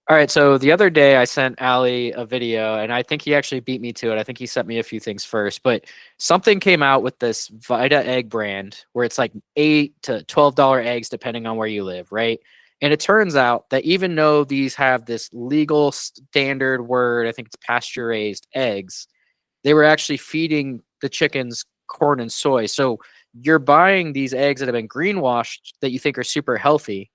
All right, so the other day I sent Allie a video, and I think he actually beat me to it. I think he sent me a few things first, but something came out with this Vita egg brand where it's like $8 to $12 eggs depending on where you live, right? And it turns out that even though these have this legal standard word, I think it's pasture-raised eggs, they were actually feeding the chickens corn and soy. So you're buying these eggs that have been greenwashed that you think are super healthy,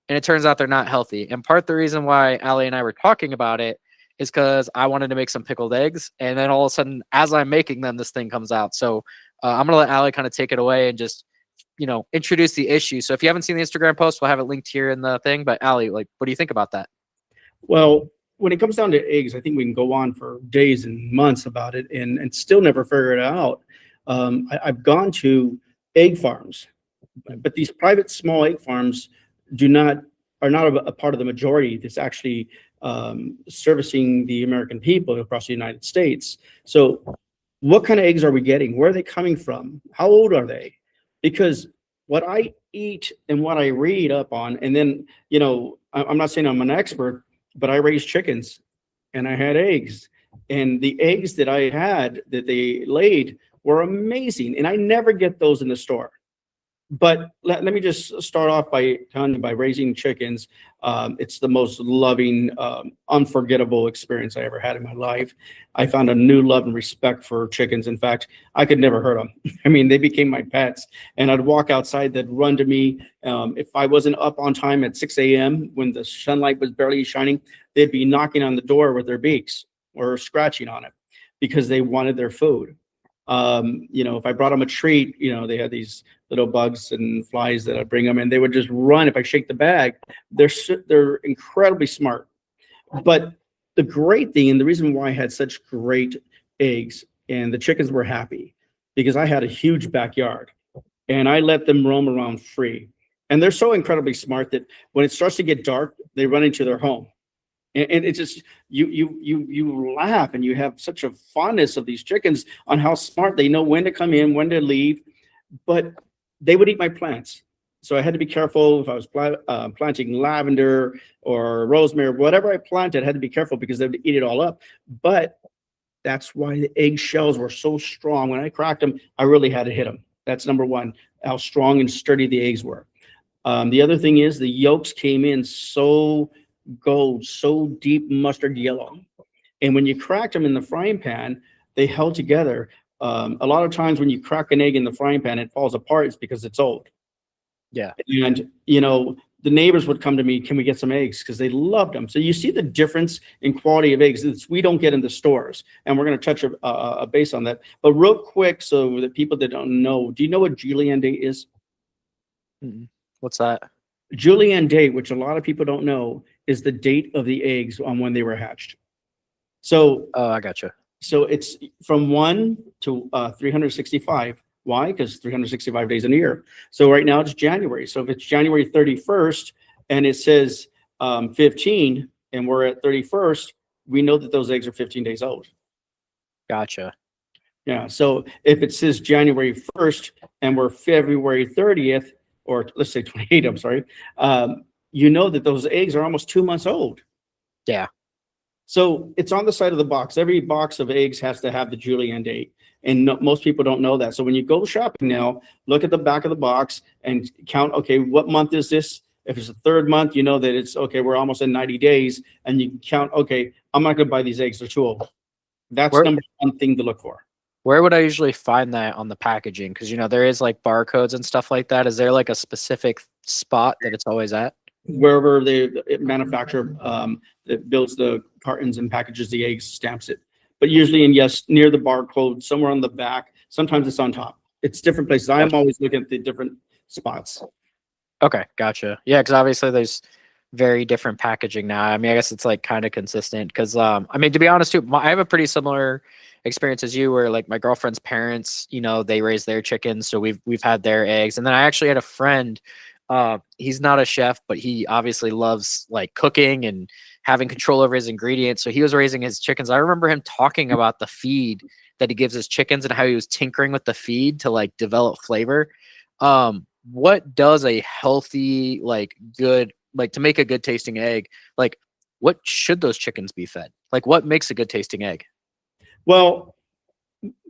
and it turns out they're not healthy. And part the reason why Allie and I were talking about it is because I wanted to make some pickled eggs, and then all of a sudden, as I'm making them, this thing comes out. So I'm gonna let Allie kind of take it away and just introduce the issue. So if you haven't seen the Instagram post, we'll have it linked here in the thing. But Allie, like, what do you think about that? Well, when it comes down to eggs, I think we can go on for days and months about it and still never figure it out. I've gone to egg farms, but these private small egg farms are not a part of the majority that's actually servicing the American people across the United States. So what kind of eggs are we getting? Where are they coming from? How old are they? Because what I eat and what I read up on, and then, I'm not saying I'm an expert, but I raised chickens and I had eggs. And the eggs that I had that they laid were amazing. And I never get those in the store. But let me just start off by telling you, by raising chickens, it's the most loving, unforgettable experience I ever had in my life. I found a new love and respect for chickens. In fact, I could never hurt them. I mean, they became my pets. And I'd walk outside, they'd run to me. If I wasn't up on time at 6 a.m. when the sunlight was barely shining, they'd be knocking on the door with their beaks or scratching on it because they wanted their food. If I brought them a treat, they had these little bugs and flies that I bring them, and they would just run if I shake the bag. They're incredibly smart. But the great thing, and the reason why I had such great eggs and the chickens were happy, because I had a huge backyard and I let them roam around free. And they're so incredibly smart that when it starts to get dark, they run into their home. And it's just you laugh and you have such a fondness of these chickens on how smart they know when to come in, when to leave. But they would eat my plants, so I had to be careful if I was planting lavender or rosemary, whatever I planted. I had to be careful because they would eat it all up. But that's why the egg shells were so strong. When I cracked them, I really had to hit them. That's number one, how strong and sturdy the eggs were. The other thing is the yolks came in so deep mustard yellow. And when you cracked them in the frying pan, they held together. A lot of times when you crack an egg in the frying pan, it falls apart. It's because it's old. Yeah. And, the neighbors would come to me, can we get some eggs? Because they loved them. So you see the difference in quality of eggs that we don't get in the stores. And we're going to touch a base on that. But real quick, so that people that don't know, do you know what Julian date is? What's that? Julian date, which a lot of people don't know, is the date of the eggs on when they were hatched. So, I gotcha. So it's from 1 to 365. Why? Because 365 days in a year. So right now it's January. So if it's January 31st and it says 15 and we're at 31st, we know that those eggs are 15 days old. Gotcha. Yeah. So if it says January 1st and we're February 30th, or let's say 28, I'm sorry, you know that those eggs are almost 2 months old. Yeah. So it's on the side of the box. Every box of eggs has to have the Julian date. And most people don't know that. So when you go shopping now, look at the back of the box and count, okay, what month is this? If it's the third month, you know that it's, okay, we're almost in 90 days. And you count, okay, I'm not going to buy these eggs. They're too old. That's number one thing to look for. Where would I usually find that on the packaging? Because, there is like barcodes and stuff like that. Is there like a specific spot that it's always at? Wherever the manufacturer that builds the cartons and packages the eggs, stamps it. But usually, near the barcode, somewhere on the back. Sometimes it's on top. It's different places. I'm always looking at the different spots. Okay, gotcha. Yeah, because obviously there's very different packaging now. I mean, I guess it's like kind of consistent because, to be honest too, I have a pretty similar experience as you, where like my girlfriend's parents, they raise their chickens, so we've had their eggs, and then I actually had a friend. He's not a chef, but he obviously loves like cooking and having control over his ingredients. So he was raising his chickens. I remember him talking about the feed that he gives his chickens and how he was tinkering with the feed to like develop flavor. What does a healthy, like good, like to make a good tasting egg, like what should those chickens be fed? Like, what makes a good tasting egg? Well,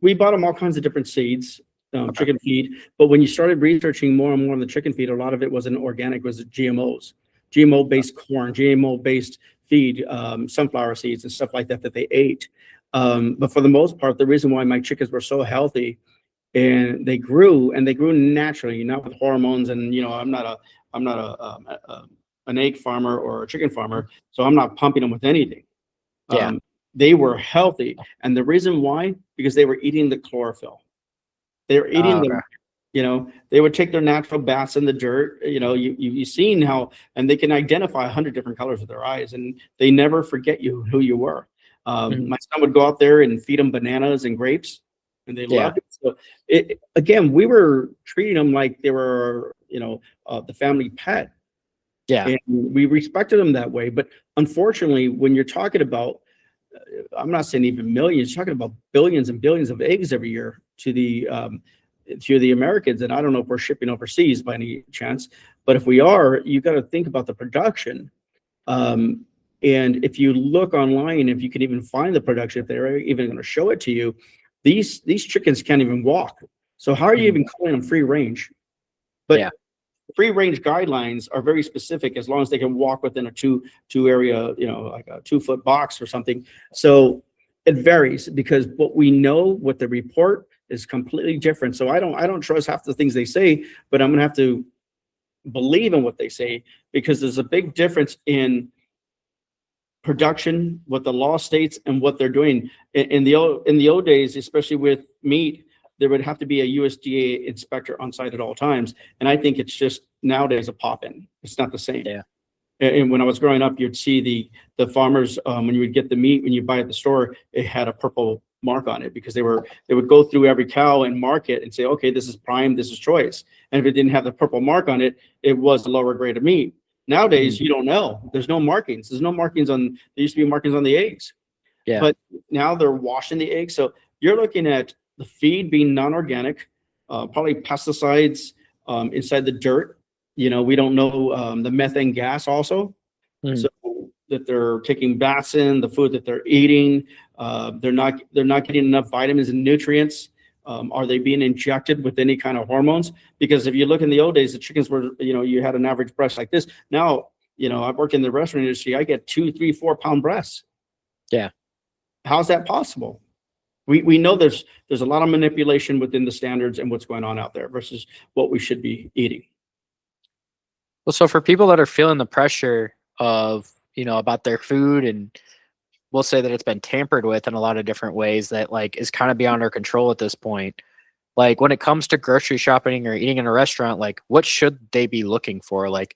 we bought them all kinds of different seeds, Okay. chicken feed. But when you started researching more and more on the chicken feed, a lot of it wasn't organic, was GMOs, GMO-based corn, GMO-based feed, sunflower seeds and stuff like that that they ate. But for the most part, the reason why my chickens were so healthy and they grew naturally, not with hormones. And I'm not an egg farmer or a chicken farmer, so I'm not pumping them with anything. Yeah. They were healthy, and the reason why, because they were eating the chlorophyll. They were eating Okay. they would take their natural baths in the dirt. You've seen how, and they can identify 100 different colors with their eyes, and they never forget who you were. My son would go out there and feed them bananas and grapes, and they Yeah. loved it. So again, we were treating them like they were, the family pet. Yeah. And we respected them that way. But unfortunately, when you're talking about, I'm not saying even millions, you're talking about billions and billions of eggs every year to the Americans. And I don't know if we're shipping overseas by any chance, but if we are, you got to think about the production. And if you look online, if you can even find the production, if they're even going to show it to you, these chickens can't even walk. So how are you even calling them free range? But Yeah. free range guidelines are very specific, as long as they can walk within a two area, like a 2-foot box or something. So it varies, because what we know, what the report is completely different. So I don't trust half the things they say, but I'm gonna have to believe in what they say, because there's a big difference in production, what the law states, and what they're doing. In the old days, especially with meat, there would have to be a USDA inspector on site at all times. And I think it's just nowadays a pop-in. It's not the same. Yeah. And when I was growing up, you'd see the farmers, when you would get the meat, when you buy at the store, it had a purple mark on it, because they would go through every cow and mark it and say, okay, this is prime, this is choice. And if it didn't have the purple mark on it, it was a lower grade of meat. Nowadays, you don't know. There's no markings. There's no markings on, there used to be markings on the eggs. Yeah. But now they're washing the eggs. So you're looking at the feed being non-organic, probably pesticides inside the dirt. We don't know the methane gas also. So that they're taking baths in the food that they're eating. They're not getting enough vitamins and nutrients. Are they being injected with any kind of hormones? Because if you look in the old days, the chickens were, you had an average breast like this. Now, I've worked in the restaurant industry. I get 2, 3, 4-pound breasts. Yeah. How's that possible? We know there's a lot of manipulation within the standards and what's going on out there versus what we should be eating. Well, so for people that are feeling the pressure of, about their food, and we'll say that it's been tampered with in a lot of different ways that like is kind of beyond our control at this point. Like when it comes to grocery shopping or eating in a restaurant, like what should they be looking for? Like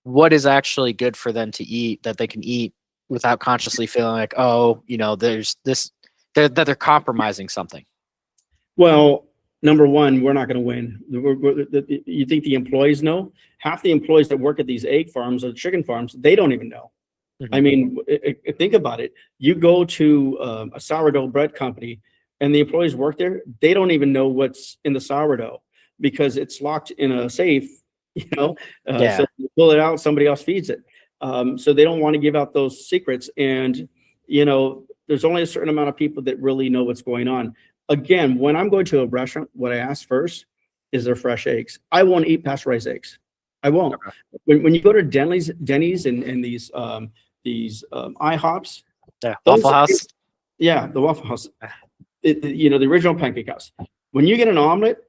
what is actually good for them to eat that they can eat without consciously feeling like, oh, there's this, that they're compromising something? Well, number one, we're not going to win. You think the employees know? Half the employees that work at these egg farms or chicken farms, they don't even know. I mean, think about it. You go to a sourdough bread company and the employees work there, they don't even know what's in the sourdough because it's locked in a safe, So you pull it out, somebody else feeds it. So they don't want to give out those secrets. And, there's only a certain amount of people that really know what's going on. Again, when I'm going to a restaurant, what I ask first is their fresh eggs. I won't eat pasteurized eggs. I won't. Okay. When you go to Denny's and these IHOPs, Waffle House. The Waffle House. The original pancake house. When you get an omelet,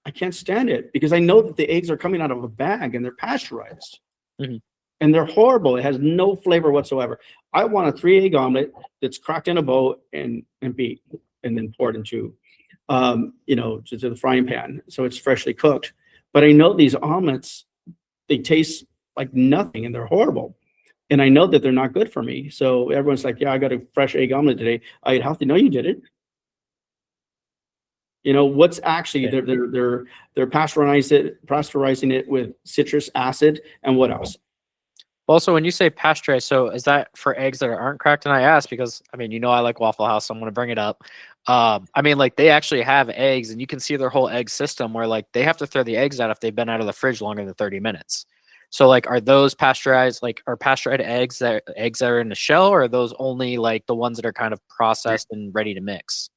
I can't stand it because I know that the eggs are coming out of a bag and they're pasteurized. And they're horrible. It has no flavor whatsoever. I want a 3-egg omelet that's cracked in a bowl and beat and then poured into, to the frying pan. So it's freshly cooked. But I know these omelets, they taste like nothing and they're horrible. And I know that they're not good for me. So everyone's like, yeah, I got a fresh egg omelet today. I ate healthy. No, you didn't. What's actually, they're pasteurizing it with citrus acid and what else? Also, when you say pasteurized, so is that for eggs that aren't cracked? And I ask because, I like Waffle House, so I'm going to bring it up. Like they actually have eggs and you can see their whole egg system where like they have to throw the eggs out if they've been out of the fridge longer than 30 minutes. So like, are those pasteurized, like are pasteurized eggs that are in the shell, or are those only like the ones that are kind of processed and ready to mix?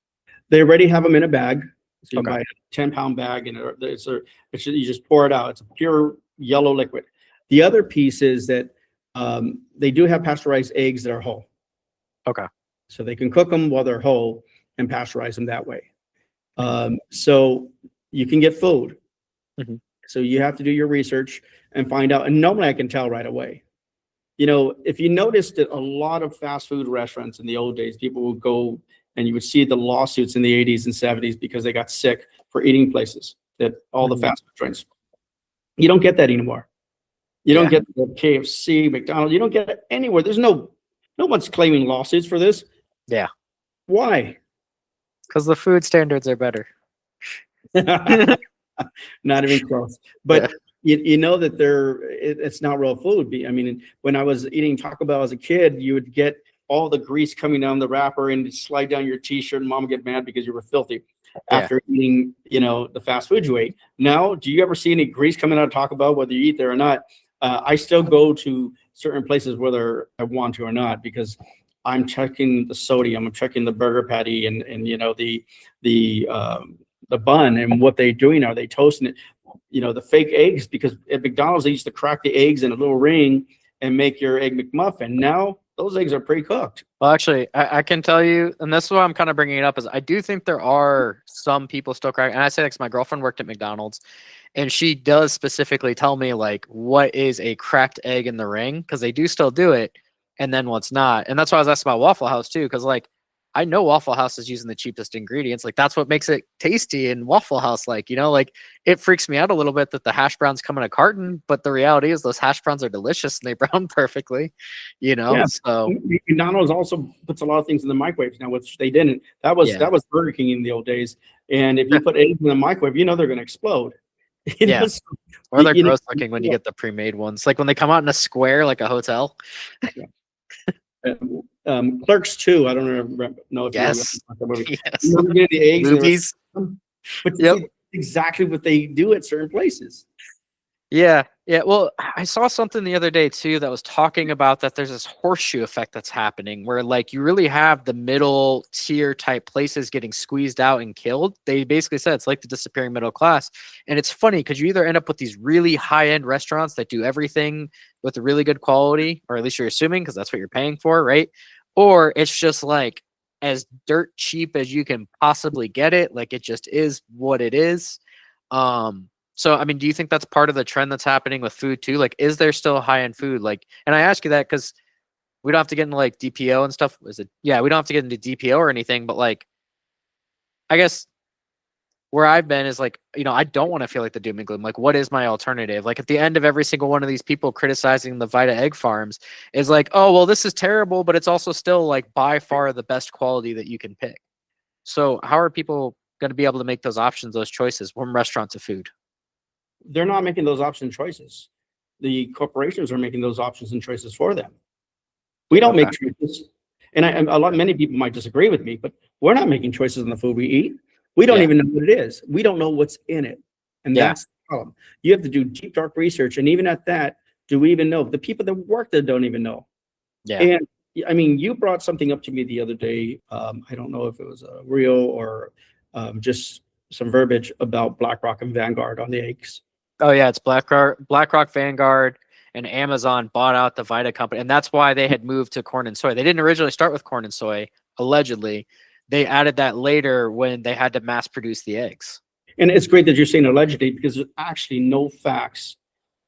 They already have them in a bag. So you can Okay. buy a 10-pound bag and you just pour it out. It's a pure yellow liquid. The other piece is that they do have pasteurized eggs that are whole. Okay. So they can cook them while they're whole and pasteurize them that way. So you can get food. Mhm. So you have to do your research and find out. And normally I can tell right away. If you noticed that a lot of fast food restaurants in the old days, people would go and you would see the lawsuits in the 80s and 70s because they got sick for eating places, that all the Mhm. fast food joints. You don't get that anymore. You don't get the KFC, McDonald's. You don't get it anywhere. No one's claiming lawsuits for this. Yeah. Why? Because the food standards are better. Not even close. But you know that it's not real food. I mean, when I was eating Taco Bell as a kid, you would get all the grease coming down the wrapper and slide down your t-shirt, and mom would get mad because you were filthy after eating, the fast food you ate. Now, do you ever see any grease coming out of Taco Bell, whether you eat there or not? I still go to certain places whether I want to or not, because I'm checking the sodium, I'm checking the burger patty and the bun and what they're doing. Are they toasting it? The fake eggs, because at McDonald's they used to crack the eggs in a little ring and make your egg McMuffin. Now those eggs are pre-cooked. Well, actually, I can tell you, and this is why I'm kind of bringing it up, is I do think there are some people still cracking. And I say that because my girlfriend worked at McDonald's, and she does specifically tell me like what is a cracked egg in the ring, because they do still do it, and then what's not. And that's why I was asking about Waffle House too, because like I know Waffle House is using the cheapest ingredients. Like that's what makes it tasty in Waffle House. Like, like it freaks me out a little bit that the hash browns come in a carton, but the reality is those hash browns are delicious and they brown perfectly, Yeah. So McDonald's also puts a lot of things in the microwave now, which they didn't. That was Burger King in the old days. And if you put eggs in the microwave, they're going to explode. So, or they're gross looking when you get the pre-made ones, like when they come out in a square, like a hotel. Clerks 2, I don't know if yes. you remember Yes. the eggs. Movies. But see, exactly what they do at certain places. Yeah. Well, I saw something the other day too that was talking about that there's this horseshoe effect that's happening where like you really have the middle tier type places getting squeezed out and killed. They basically said it's like the disappearing middle class. And it's funny because you either end up with these really high-end restaurants that do everything with a really good quality, or at least you're assuming because that's what you're paying for, right? Or it's just like as dirt cheap as you can possibly get it. Like it just is what it is. So, I mean, do you think that's part of the trend that's happening with food too? Like, is there still high-end food? Like, and I ask you that because we don't have to get into like DPO and stuff. Yeah, we don't have to get into DPO or anything, but like, I guess where I've been is like, I don't want to feel like the doom and gloom. Like, what is my alternative? Like at the end of every single one of these people criticizing the Vita egg farms is like, oh, well, this is terrible, but it's also still like by far the best quality that you can pick. So how are people going to be able to make those options, those choices from restaurant to food? They're not making those option choices. The corporations are making those options and choices for them. We don't make choices. And many people might disagree with me, but we're not making choices on the food we eat. We don't even know what it is. We don't know what's in it. And that's the problem. You have to do deep, dark research. And even at that, do we even know? The people that work there don't even know. Yeah. And I mean, you brought something up to me the other day. I don't know if it was real or just some verbiage about BlackRock and Vanguard on the eggs. Oh yeah, it's BlackRock, Vanguard, and Amazon bought out the Vita company, and that's why they had moved to corn and soy. They didn't originally start with corn and soy, allegedly. They added that later when they had to mass produce the eggs. And it's great that you're saying allegedly, because there's actually no facts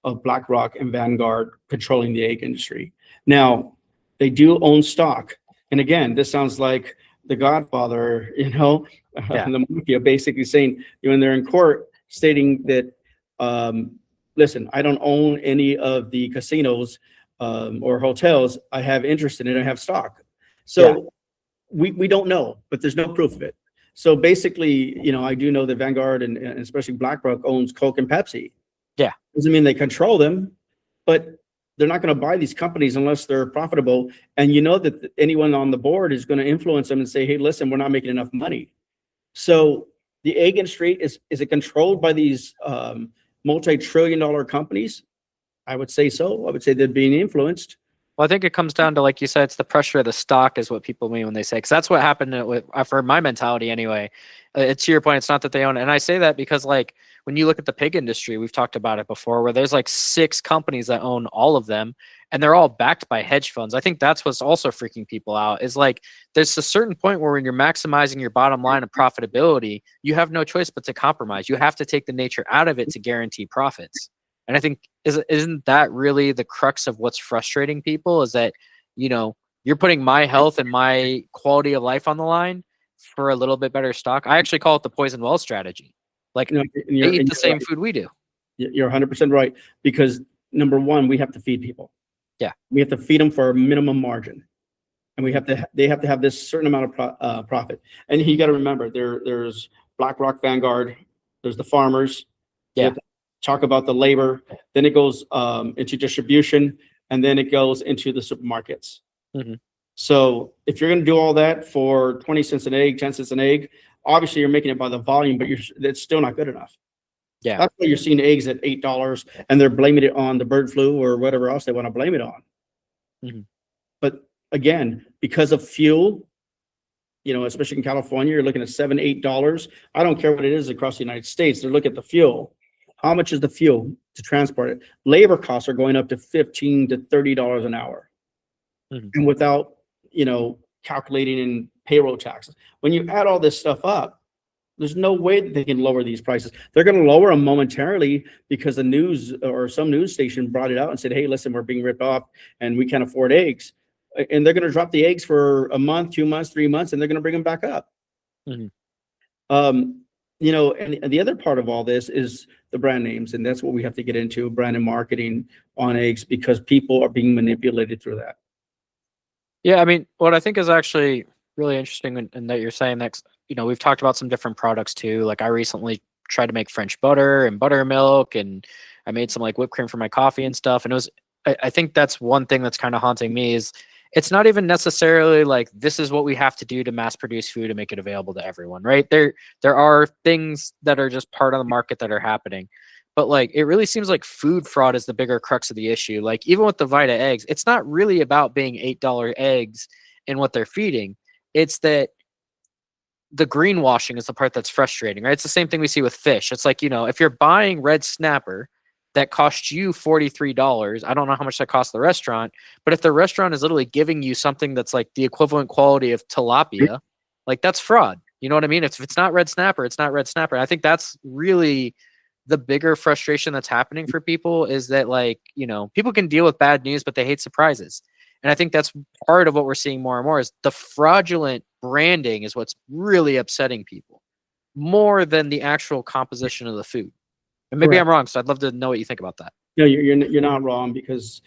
of BlackRock and Vanguard controlling the egg industry. Now, they do own stock. And again, this sounds like The Godfather, the mafia basically saying, when they're in court, stating that, listen, I don't own any of the casinos or hotels. I have interest in it. I have stock. So we don't know, but there's no proof of it. So basically, I do know that Vanguard and especially BlackRock owns Coke and Pepsi. Yeah. Doesn't mean they control them, but they're not going to buy these companies unless they're profitable. And that anyone on the board is going to influence them and say, hey, listen, we're not making enough money. So the egg industry, is it controlled by these multi-trillion-dollar companies? I would say so. I would say they're being influenced. Well, I think it comes down to, like you said, it's the pressure of the stock is what people mean when they say, because that's what happened with, for my mentality anyway. It's to your point, it's not that they own it. And I say that because, like, when you look at the pig industry, we've talked about it before, where there's like 6 companies that own all of them, and they're all backed by hedge funds. I think that's what's also freaking people out, is like there's a certain point where when you're maximizing your bottom line of profitability, you have no choice but to compromise. You have to take the nature out of it to guarantee profits. And I think isn't that really the crux of what's frustrating people, is that, you're putting my health and my quality of life on the line for a little bit better stock. I actually call it the poison well strategy. Like, they eat the same food we do. You're 100% right, because number one, we have to feed people. Yeah. We have to feed them for a minimum margin, and they have to have this certain amount of profit. And you got to remember, there's BlackRock, Vanguard, there's the farmers. Yeah. Talk about the labor, then it goes into distribution, and then it goes into the supermarkets. Mm-hmm. So if you're going to do all that for 20 cents an egg, 10 cents an egg, obviously you're making it by the volume, but it's still not good enough. Yeah. That's why you're seeing eggs at $8, and they're blaming it on the bird flu or whatever else they want to blame it on. Mm-hmm. But again, because of fuel, especially in California, you're looking at $7, $8. I don't care what it is across the United States. They're looking at the fuel. How much is the fuel to transport it? Labor costs are going up to $15 to $30 an hour. Mm-hmm. And without, calculating in payroll taxes. When you add all this stuff up, there's no way that they can lower these prices. They're going to lower them momentarily because the news or some news station brought it out and said, hey, listen, we're being ripped off and we can't afford eggs. And they're going to drop the eggs for a month, 2 months, 3 months, and they're going to bring them back up. Mm-hmm. And the other part of all this is the brand names, and that's what we have to get into, brand and marketing on eggs, because people are being manipulated through that. Yeah, I mean, what I think is actually really interesting, and that you're saying that, we've talked about some different products too. Like, I recently tried to make French butter and buttermilk, and I made some like whipped cream for my coffee and stuff. And I think that's one thing that's kind of haunting me, is it's not even necessarily like this is what we have to do to mass produce food and make it available to everyone, right? There are things that are just part of the market that are happening. But like, it really seems like food fraud is the bigger crux of the issue. Like, even with the Vita eggs, it's not really about being $8 eggs and what they're feeding. It's that the greenwashing is the part that's frustrating, right? It's the same thing we see with fish. It's like, if you're buying red snapper that costs you $43, I don't know how much that costs the restaurant, but if the restaurant is literally giving you something that's like the equivalent quality of tilapia, like, that's fraud. You know what I mean? If it's not red snapper, it's not red snapper. And I think that's really the bigger frustration that's happening for people, is that, like, people can deal with bad news, but they hate surprises. And I think that's part of what we're seeing more and more, is the fraudulent branding is what's really upsetting people more than the actual composition of the food. And maybe I'm wrong, so I'd love to know what you think about that. No, you're not wrong, because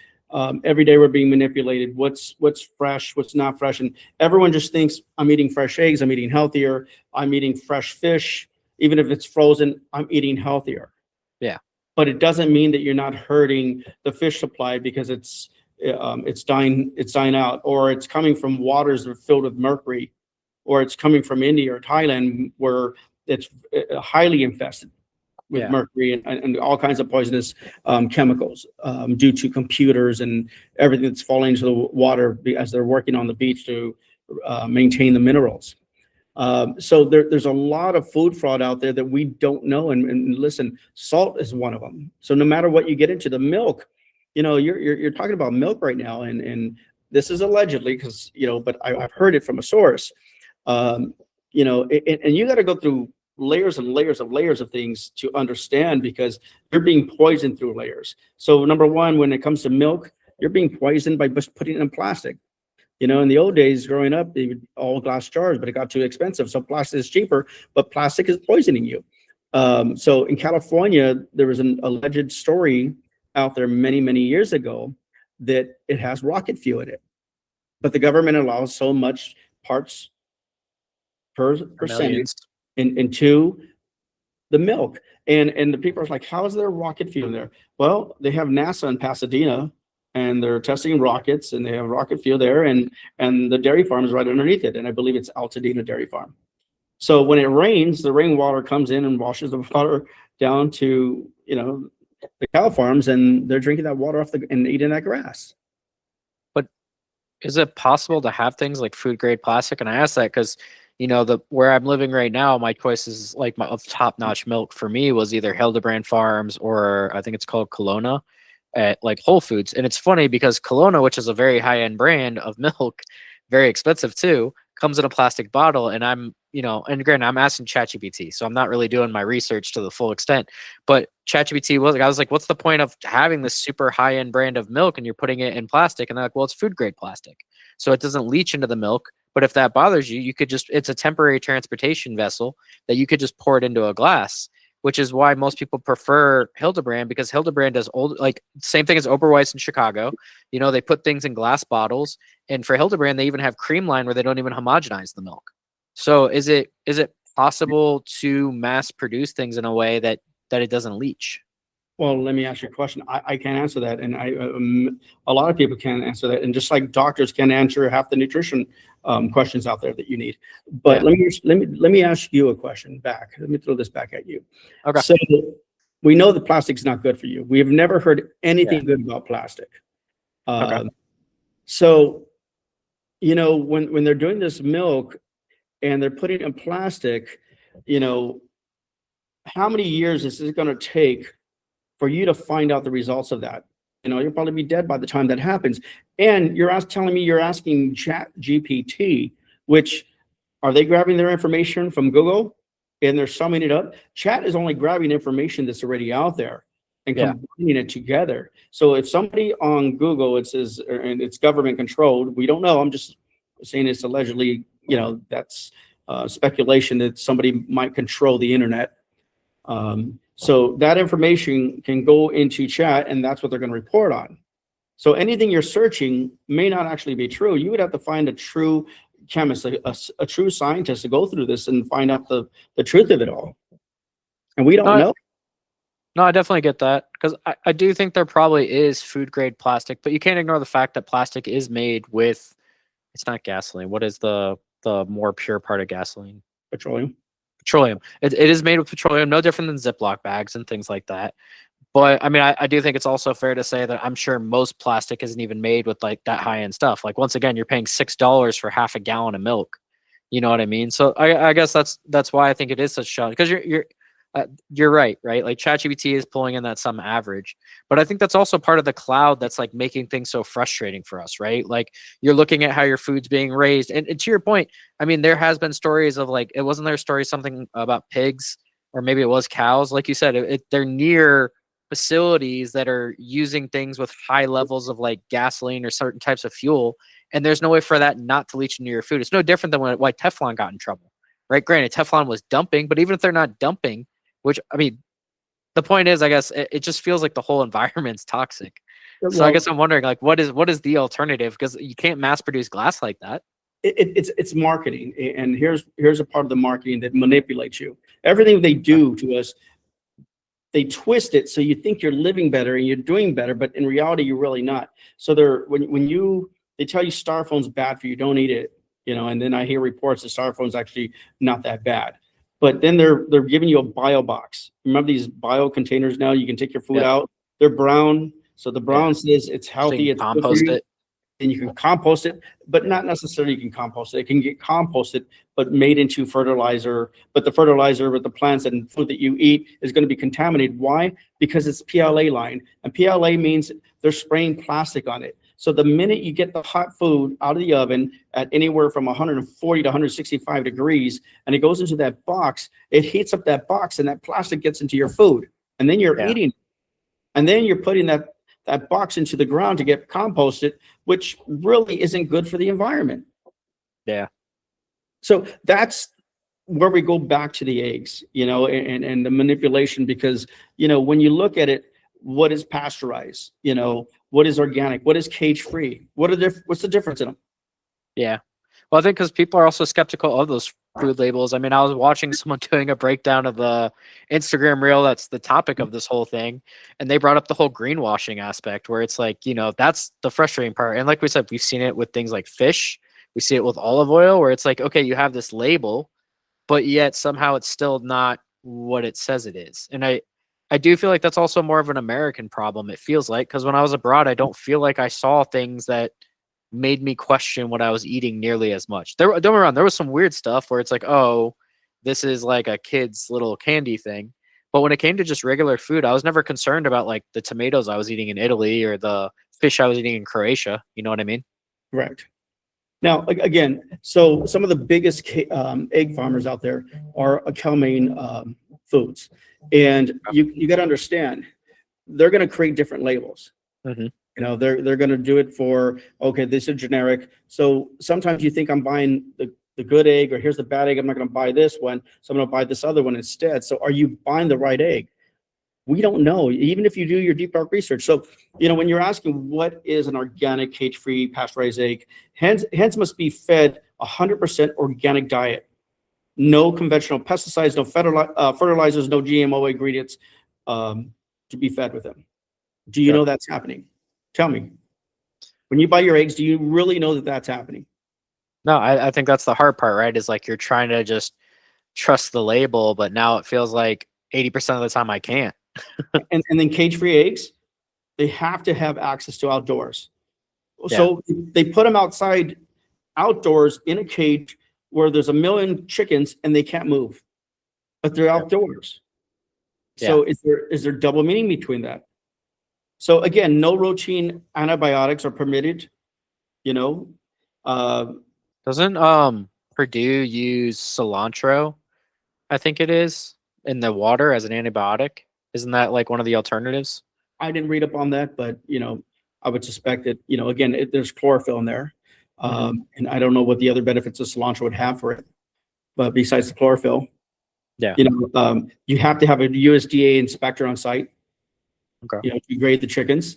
every day we're being manipulated. What's fresh, what's not fresh, and everyone just thinks I'm eating fresh eggs, I'm eating healthier, I'm eating fresh fish, even if it's frozen, I'm eating healthier. Yeah, but it doesn't mean that you're not hurting the fish supply, because it's dying out, or it's coming from waters that are filled with mercury, or it's coming from India or Thailand where it's highly infested with mercury and all kinds of poisonous chemicals due to computers and everything that's falling into the water as they're working on the beach to maintain the minerals. So there's a lot of food fraud out there that we don't know. And listen, salt is one of them. So no matter what you get into, the milk, you're talking about milk right now, and this is allegedly, because but I've heard it from a source. And you got to go through layers and layers of layers of things to understand, because you're being poisoned through layers. So number one, when it comes to milk, you're being poisoned by just putting it in plastic. In the old days growing up, they would all glass jars, but it got too expensive. So plastic is cheaper, but plastic is poisoning you. So in California, there was an alleged story out there many, many years ago that it has rocket fuel in it, but the government allows so much parts per percentage into the milk. And the people are like, how is there rocket fuel in there? Well, they have NASA in Pasadena, and they're testing rockets, and they have rocket fuel there, and the dairy farm is right underneath it. And I believe it's Altadena Dairy Farm. So when it rains, the rainwater comes in and washes the water down to, the cow farms, and they're drinking that water off and eating that grass. But is it possible to have things like food grade plastic? And I ask that because, you know, the where I'm living right now, my choices like my of top notch milk for me was either Hildebrand Farms or I think it's called Kelowna at like Whole Foods. And it's funny because Kelowna, which is a very high end brand of milk, very expensive too, comes in a plastic bottle. And I'm, you know, and granted, I'm asking ChatGPT, so I'm not really doing my research to the full extent. But ChatGPT was like, I was like, what's the point of having this super high end brand of milk and you're putting it in plastic? And they're like, well, it's food grade plastic, so it doesn't leach into the milk. But if that bothers you, you could just, it's a temporary transportation vessel that you could just pour it into a glass, which is why most people prefer Hildebrand, because Hildebrand does old, like same thing as Oberweis in Chicago. You know, they put things in glass bottles, and for Hildebrand, they even have cream line where they don't even homogenize the milk. So is it possible to mass produce things in a way that it doesn't leach? Well, let me ask you a question. I can't answer that, and a lot of people can't answer that, and just like doctors can't answer half the nutrition questions out there that you need. But Yeah. let me ask you a question back. Let me throw this back at you. Okay. So we know that plastic's not good for you. We have never heard anything good about plastic. Okay. So, you know, when they're doing this milk and they're putting it in plastic, you know, how many years is it going to take for you to find out the results of that? You know, you'll probably be dead by the time that happens. And you're telling me you're asking Chat GPT, which are they grabbing their information from Google and they're summing it up? Chat is only grabbing information that's already out there and combining it together. So if somebody on Google, it says, and it's government controlled, we don't know. I'm just saying it's allegedly, you know, that's speculation that somebody might control the internet. So that information can go into Chat, and that's what they're going to report on. So anything you're searching may not actually be true. You would have to find a true chemist, a true scientist to go through this and find out the truth of it all. And we don't know. No, I definitely get that, because I do think there probably is food grade plastic, but you can't ignore the fact that plastic is made with, it's not gasoline. What is the more pure part of gasoline? Petroleum. Petroleum. It is made with petroleum, no different than Ziploc bags and things like that. But I mean, I do think it's also fair to say that I'm sure most plastic isn't even made with like that high end stuff. Like once again, you're paying $6 for half a gallon of milk. You know what I mean? So I guess that's why I think it is such a, because you're right? Like ChatGPT is pulling in that some average, but I think that's also part of the cloud that's like making things so frustrating for us, right? Like you're looking at how your food's being raised, and to your point, I mean, there has been stories of like, it wasn't there a story something about pigs, or maybe it was cows, like you said, they're near facilities that are using things with high levels of like gasoline or certain types of fuel, and there's no way for that not to leach into your food. It's no different than why Teflon got in trouble, right? Granted, Teflon was dumping, but even if they're not dumping, which, I mean, the point is, I guess it just feels like the whole environment's toxic. So I guess I'm wondering, like, what is the alternative? Because you can't mass produce glass like that. It's marketing, and here's a part of the marketing that manipulates you. Everything they do to us, they twist it so you think you're living better and you're doing better, but in reality, you're really not. So they tell you styrofoam's bad for you, don't eat it, you know. And then I hear reports that styrofoam's actually not that bad. But then they're giving you a bio box. Remember these bio containers now? You can take your food out. They're brown. So the brown says it's healthy. So it's compost it. And you can compost it, but not necessarily you can compost it. It can get composted, but made into fertilizer. But the fertilizer with the plants and food that you eat is going to be contaminated. Why? Because it's PLA line. And PLA means they're spraying plastic on it. So the minute you get the hot food out of the oven at anywhere from 140 to 165 degrees, and it goes into that box, it heats up that box, and that plastic gets into your food. And then you're eating it. And then you're putting that box into the ground to get composted, which really isn't good for the environment. Yeah. So that's where we go back to the eggs, you know, and the manipulation, because, you know, when you look at it, what is pasteurized? You know, what is organic? What is cage-free? What's the difference in them? Yeah. Well, I think because people are also skeptical of those food labels. I mean, I was watching someone doing a breakdown of the Instagram reel that's the topic of this whole thing, and they brought up the whole greenwashing aspect, where it's like, you know, that's the frustrating part. And like we said, we've seen it with things like fish. We see it with olive oil, where it's like, okay, you have this label, but yet somehow it's still not what it says it is. And I I do feel like that's also more of an American problem. It feels like, because when I was abroad, I don't feel like I saw things that made me question what I was eating nearly as much. Don't get me wrong, there was some weird stuff where it's like, oh, this is like a kid's little candy thing. But when it came to just regular food, I was never concerned about like the tomatoes I was eating in Italy or the fish I was eating in Croatia. You know what I mean? Correct. Now, again, so some of the biggest egg farmers out there are Cal-Maine foods, and you got to understand, they're going to create different labels. Mm-hmm. You know, they're going to do it for, okay, this is generic. So sometimes you think I'm buying the good egg, or here's the bad egg. I'm not going to buy this one, so I'm going to buy this other one instead. So are you buying the right egg? We don't know, even if you do your deep dark research. So, you know, when you're asking what is an organic, cage-free, pasteurized egg, hens must be fed 100% organic diet. No conventional pesticides, no fertilizers, no GMO ingredients to be fed with them. Do you know that's happening? Tell me. When you buy your eggs, do you really know that that's happening? No, I think that's the hard part, right? Is like you're trying to just trust the label, but now it feels like 80% of the time I can't. and then cage-free eggs, they have to have access to outdoors. Yeah. So they put them outdoors in a cage where there's a million chickens and they can't move, but they're outdoors. Yeah. So is there double meaning between that? So again, no routine antibiotics are permitted. You know, Doesn't Purdue use cilantro? I think it is in the water as an antibiotic. Isn't that like one of the alternatives? I didn't read up on that, but you know, I would suspect that, you know, again, there's chlorophyll in there. And I don't know what the other benefits of cilantro would have for it, but besides the chlorophyll, Yeah. you know, you have to have a USDA inspector on site, Okay. you know, to grade the chickens.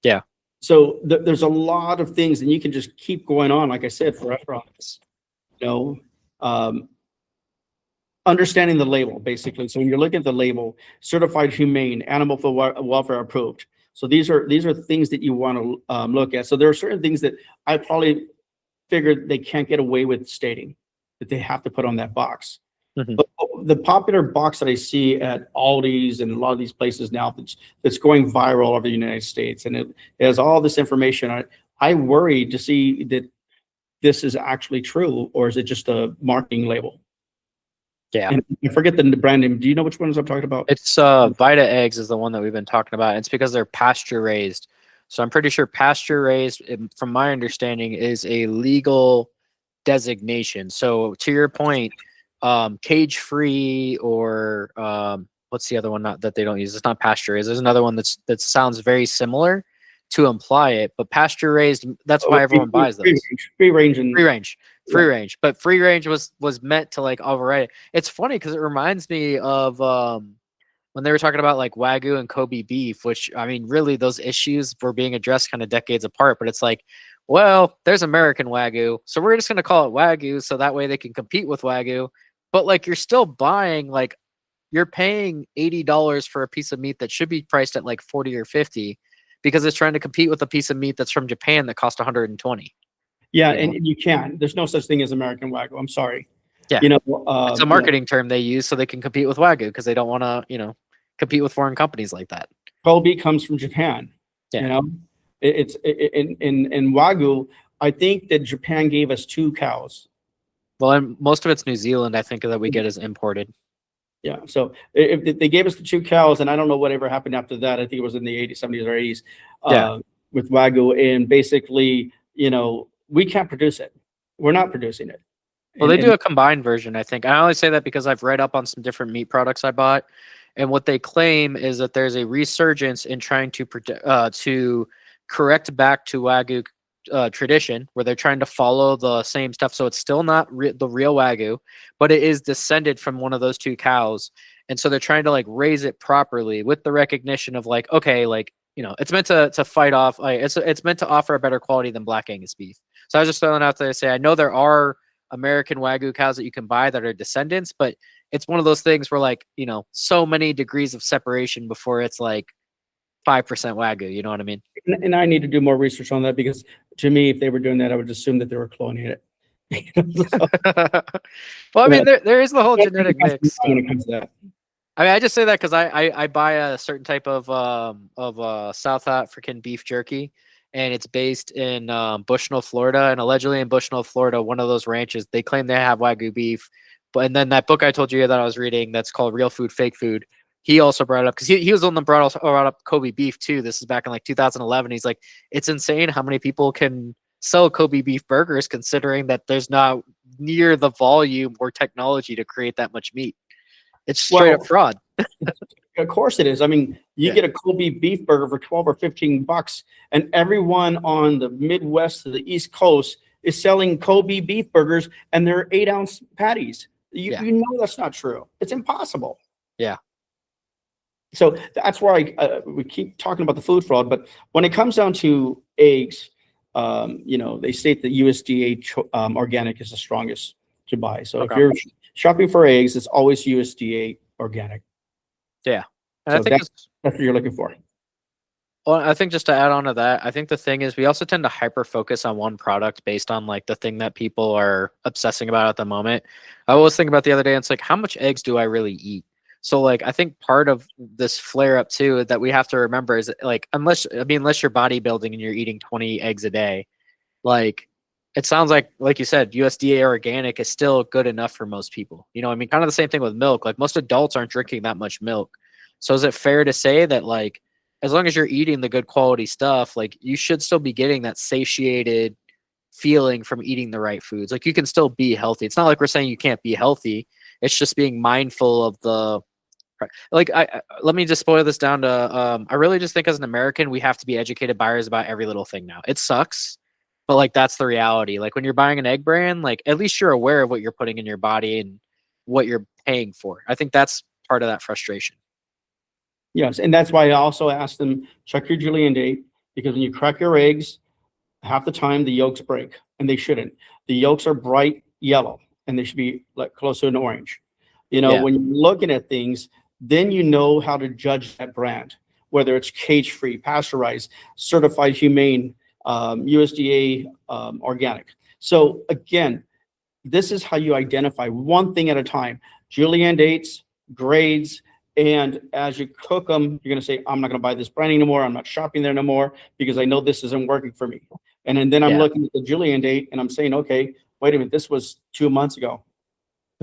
Yeah. So there's a lot of things, and you can just keep going on, like I said, forever on this, you know, understanding the label, basically. So when you're looking at the label, certified humane, animal welfare approved. So these are things that you want to look at. So there are certain things that I probably figured they can't get away with stating that they have to put on that box. Mm-hmm. But the popular box that I see at Aldi's and a lot of these places now that's going viral all over the United States, and it has all this information on it. I worry to see that this is actually true, or is it just a marketing label? Yeah. And I forget the brand name. Do you know which ones I'm talking about? It's Vita Eggs is the one that we've been talking about. It's because they're pasture raised. So I'm pretty sure pasture raised, from my understanding, is a legal designation. So to your point, cage free or what's the other one not that they don't use? It's not pasture raised. There's another one that sounds very similar to imply it, but pasture raised, that's why everyone buys those. Free range. Free range, but free range was meant to like override it. It's funny because it reminds me of when they were talking about like Wagyu and Kobe beef, which I mean, really those issues were being addressed kind of decades apart. But it's like, well, there's American Wagyu, so we're just gonna call it Wagyu, so that way they can compete with Wagyu. But like, you're still buying, like, you're paying $80 for a piece of meat that should be priced at like 40 or 50 because it's trying to compete with a piece of meat that's from Japan that cost 120. Yeah, you know? And you can't. There's no such thing as American Wagyu. I'm sorry. Yeah, you know, it's a marketing term they use so they can compete with Wagyu because they don't want to, you know, compete with foreign companies like that. Kobe comes from Japan. Yeah. You know, it's in Wagyu. I think that Japan gave us 2 cows. Well, and most of it's New Zealand, I think, that we get as imported. Yeah, so if they gave us the 2 cows, and I don't know whatever happened after that. I think it was in the 80s, 70s, or 80s. With Wagyu, and basically, you know, we can't produce it. We're not producing it. Well, they do a combined version, I think. I only say that because I've read up on some different meat products I bought, and what they claim is that there's a resurgence in trying to correct back to Wagyu tradition, where they're trying to follow the same stuff. So it's still not the real Wagyu, but it is descended from one of those 2 cows, and so they're trying to like raise it properly with the recognition of like, okay, like, you know, it's meant to fight off. Like, it's meant to offer a better quality than Black Angus beef. So I was just throwing out there to say I know there are American Wagyu cows that you can buy that are descendants, but it's one of those things where, like, you know, so many degrees of separation before it's like 5% Wagyu. You know what I mean? And I need to do more research on that, because to me, if they were doing that, I would assume that they were cloning it. Well, I mean, there is the whole genetic mix when it comes to that. I mean, I just say that because I buy a certain type of South African beef jerky, and it's based in Bushnell, Florida, and allegedly in Bushnell, Florida, one of those ranches they claim they have Wagyu beef, but and then that book I told you that I was reading that's called Real Food, Fake Food. He also brought it up because he was the one that brought up Kobe beef too. This is back in like 2011. He's like, it's insane how many people can sell Kobe beef burgers considering that there's not near the volume or technology to create that much meat. It's straight up fraud. Of course it is. I mean, you get a Kobe beef burger for 12 or 15 bucks, and everyone on the Midwest to the East Coast is selling Kobe beef burgers, and they're 8-ounce patties. You know that's not true. It's impossible. Yeah. So that's why we keep talking about the food fraud. But when it comes down to eggs, they state that USDA Organic is the strongest to buy. So if you're shopping for eggs, it's always USDA Organic. Yeah. And So I think that's what you're looking for. well, I think just to add on to that, I think the thing is we also tend to hyper focus on one product based on like the thing that people are obsessing about at the moment. I always think about the other day, and it's like, how much eggs do I really eat? So like I think part of this flare up too that we have to remember is like unless you're bodybuilding and you're eating 20 eggs a day, like it sounds like you said, USDA Organic is still good enough for most people. You know, I mean, kind of the same thing with milk. Like most adults aren't drinking that much milk. So is it fair to say that like as long as you're eating the good quality stuff, like you should still be getting that satiated feeling from eating the right foods? Like you can still be healthy. It's not like we're saying you can't be healthy. It's just being mindful of the like let me just boil this down to I really just think as an American we have to be educated buyers about every little thing now. It sucks, but like that's the reality. Like when you're buying an egg brand, like at least you're aware of what you're putting in your body and what you're paying for. I think that's part of that frustration. Yes, and that's why I also asked them, check your Julian date, because when you crack your eggs, half the time the yolks break, and they shouldn't. The yolks are bright yellow, and they should be like close to an orange. When you're looking at things, then you know how to judge that brand, whether it's cage-free, pasteurized, certified humane, USDA organic. So again, this is how you identify one thing at a time. Julian dates, grades, and as you cook them, you're going to say, I'm not going to buy this brand anymore. I'm not shopping there no more because I know this isn't working for me. And then I'm looking at the Julian date and I'm saying, okay, wait a minute, this was 2 months ago.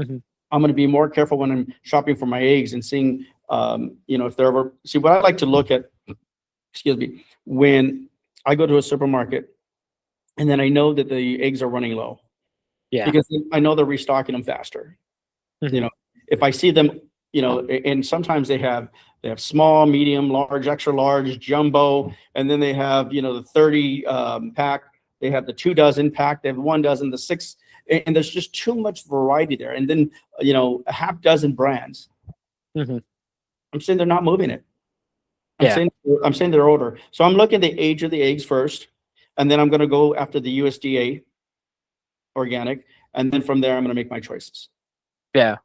Mm-hmm. I'm going to be more careful when I'm shopping for my eggs and seeing, if they're ever, see what I like to look at, when I go to a supermarket and then I know that the eggs are running low. Yeah. Because I know they're restocking them faster. Mm-hmm. If I see them, and sometimes they have small, medium, large, extra large, jumbo, and then they have, the 30 pack, they have the 2 dozen pack, they have 1 dozen, the 6, and there's just too much variety there. And then, a half dozen brands. Mm-hmm. I'm saying they're not moving it. I'm saying they're older. So I'm looking at the age of the eggs first, and then I'm going to go after the USDA Organic, and then from there I'm going to make my choices. Yeah.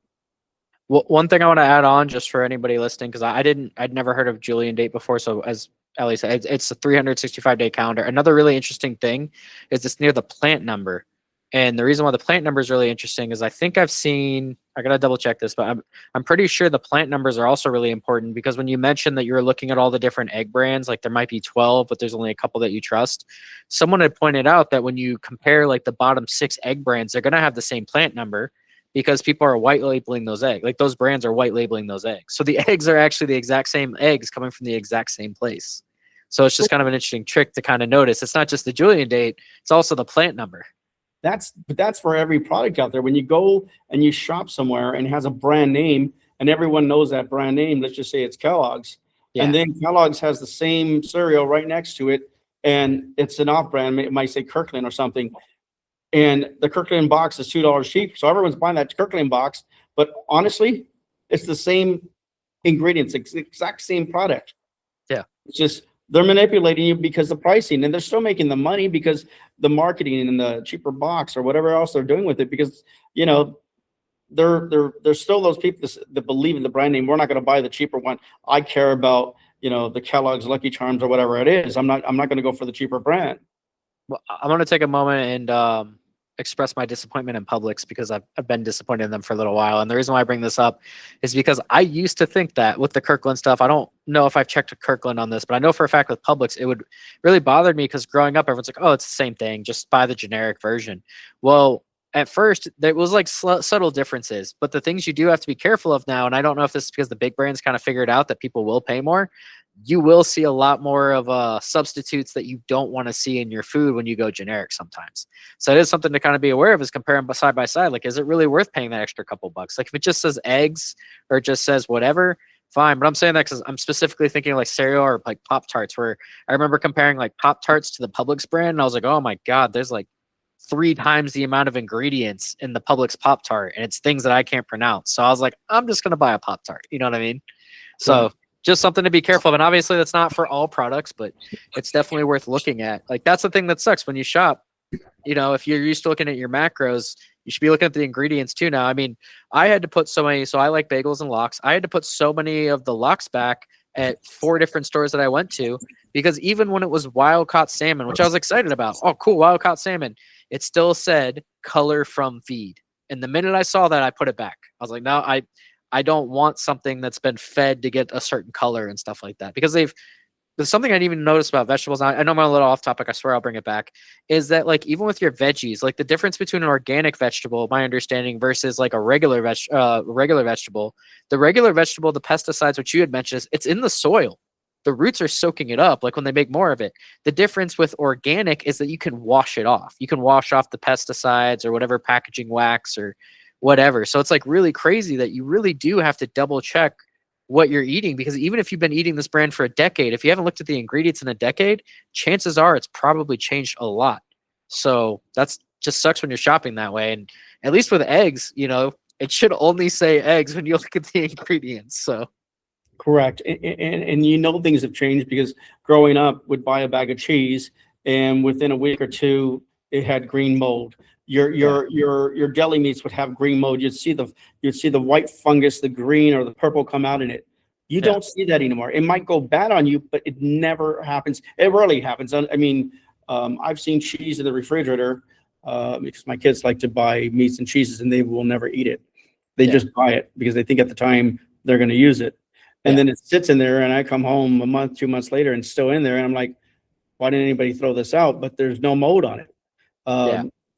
Well, one thing I want to add on just for anybody listening, because I'd never heard of Julian date before. So as Ellie said, it's a 365-day calendar. Another really interesting thing is it's near the plant number. And the reason why the plant number is really interesting is I think I got to double check this, but I'm pretty sure the plant numbers are also really important because when you mentioned that you're looking at all the different egg brands, like there might be 12, but there's only a couple that you trust. Someone had pointed out that when you compare like the bottom 6 egg brands, they're going to have the same plant number because people are white labeling those eggs. Like those brands are white labeling those eggs. So the eggs are actually the exact same eggs coming from the exact same place. So it's just kind of an interesting trick to kind of notice. It's not just the Julian date, it's also the plant number. That's for every product out there. When you go and you shop somewhere and it has a brand name and everyone knows that brand name, let's just say it's Kellogg's. Yeah. And then Kellogg's has the same cereal right next to it and it's an off brand. It might say Kirkland or something. And the Kirkland box is $2 cheap. So everyone's buying that Kirkland box. But honestly, it's the same ingredients, it's the exact same product. Yeah. It's just they're manipulating you because the pricing, and they're still making the money because the marketing and the cheaper box or whatever else they're doing with it. Because there's still those people that believe in the brand name. We're not going to buy the cheaper one. I care about the Kellogg's Lucky Charms or whatever it is. I'm not going to go for the cheaper brand. Well, I'm going to take a moment and express my disappointment in Publix because I've been disappointed in them for a little while. And the reason why I bring this up is because I used to think that with the Kirkland stuff, I don't know if I've checked Kirkland on this, but I know for a fact with Publix, it would really bother me because growing up, everyone's like, oh, it's the same thing, just buy the generic version. Well, at first, there was like subtle differences, but the things you do have to be careful of now, and I don't know if this is because the big brands kind of figured out that people will pay more, you will see a lot more of substitutes that you don't want to see in your food when you go generic sometimes. So it is something to kind of be aware of, is comparing side by side. Like, is it really worth paying that extra couple bucks? Like if it just says eggs or it just says whatever, fine. But I'm saying that because I'm specifically thinking like cereal or like Pop-Tarts, where I remember comparing like Pop-Tarts to the Publix brand. And I was like, oh my God, there's like 3 times the amount of ingredients in the Publix Pop-Tart, and it's things that I can't pronounce. So I was like, I'm just going to buy a Pop-Tart. You know what I mean? So just something to be careful of. And obviously that's not for all products, but it's definitely worth looking at. Like that's the thing that sucks when you shop. You know, if you're used to looking at your macros, you should be looking at the ingredients too now. I mean, I had to put so many, so I like bagels and lox. I had to put so many of the lox back at 4 different stores that I went to, because even when it was wild caught salmon, which I was excited about, oh cool, wild caught salmon, it still said color from feed. And the minute I saw that, I put it back. I was like, no, I don't want something that's been fed to get a certain color and stuff like that, because there's something I didn't even notice about vegetables. I know I'm a little off topic. I swear I'll bring it back. Is that like even with your veggies, like the difference between an organic vegetable, my understanding, versus like a regular vegetable, the regular vegetable, the pesticides, which you had mentioned, it's in the soil. The roots are soaking it up, like when they make more of it. The difference with organic is that you can wash it off. You can wash off the pesticides or whatever packaging wax or whatever. So it's like really crazy that you really do have to double check what you're eating, because even if you've been eating this brand for a decade, if you haven't looked at the ingredients in a decade, chances are it's probably changed a lot. So that's just sucks when you're shopping that way. And at least with eggs, you know, it should only say eggs when you look at the ingredients. So Correct. And you know things have changed, because growing up would buy a bag of cheese and within a week or two it had green mold. Your deli meats would have green mold. You'd see the white fungus, the green or the purple come out in it. You don't see that anymore. It might go bad on you, but it never happens. It rarely happens. I mean, I've seen cheese in the refrigerator because my kids like to buy meats and cheeses and they will never eat it. They just buy it because they think at the time they're going to use it. And then it sits in there, and I come home a month, 2 months later, and it's still in there. And I'm like, why didn't anybody throw this out? But there's no mold on it.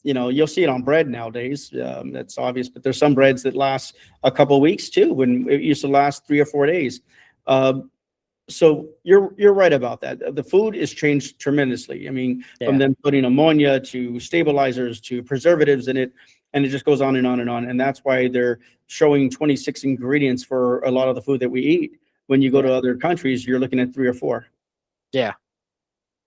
You know, you'll see it on bread nowadays. That's obvious, but there's some breads that last a couple of weeks too, when it used to last 3 or 4 days. So you're right about that. The food is changed tremendously. I mean, from them putting ammonia to stabilizers to preservatives in it, and it just goes on and on and on. And that's why they're showing 26 ingredients for a lot of the food that we eat. When you go to other countries, you're looking at 3 or 4. Yeah.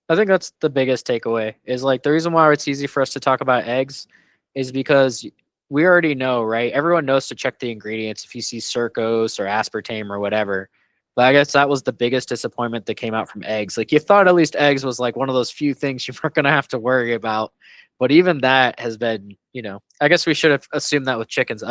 I think that's the biggest takeaway, is like the reason why it's easy for us to talk about eggs is because we already know, right? Everyone knows to check the ingredients if you see sucrose or aspartame or whatever. But I guess that was the biggest disappointment that came out from eggs. Like you thought at least eggs was like one of those few things you weren't going to have to worry about. But even that has been, you know, I guess we should have assumed that with chickens.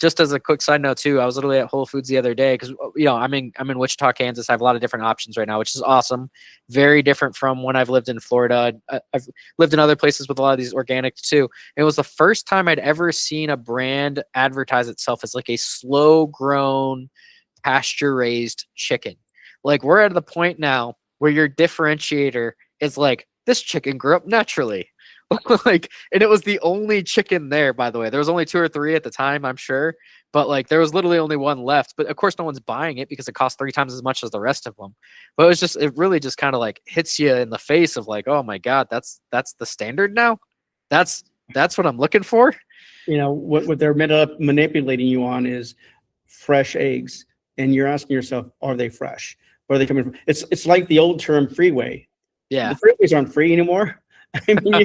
Just as a quick side note too, I was literally at Whole Foods the other day because, you know, I'm in Wichita, Kansas. I have a lot of different options right now, which is awesome. Very different from when I've lived in Florida. I've lived in other places with a lot of these organic too. It was the first time I'd ever seen a brand advertise itself as like a slow grown pasture-raised chicken. Like we're at the point now where your differentiator is like, this chicken grew up naturally. Like, and it was the only chicken there, by the way. There was only 2 or 3 at the time, I'm sure, but like there was literally only one left. But of course no one's buying it because it costs 3 times as much as the rest of them. But it really just kind of like hits you in the face of like, oh my God, that's the standard now. That's what I'm looking for. You know, what they're manipulating you on is fresh eggs. And you're asking yourself, are they fresh? Where are they coming from? It's like the old term freeway. Yeah. The freeways aren't free anymore. I mean,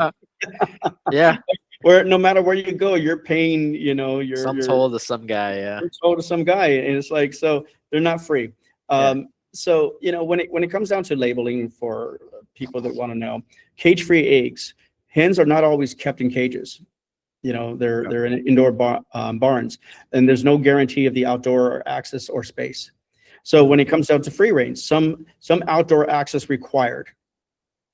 yeah. Where no matter where you go, you're paying, you know, you're told to some guy. Yeah. You're told to some guy. And it's like, so they're not free. So, you know, when it comes down to labeling for people that want to know, cage-free eggs, hens are not always kept in cages. You know, they're in indoor barns, and there's no guarantee of the outdoor access or space. So when it comes down to free range, some outdoor access required.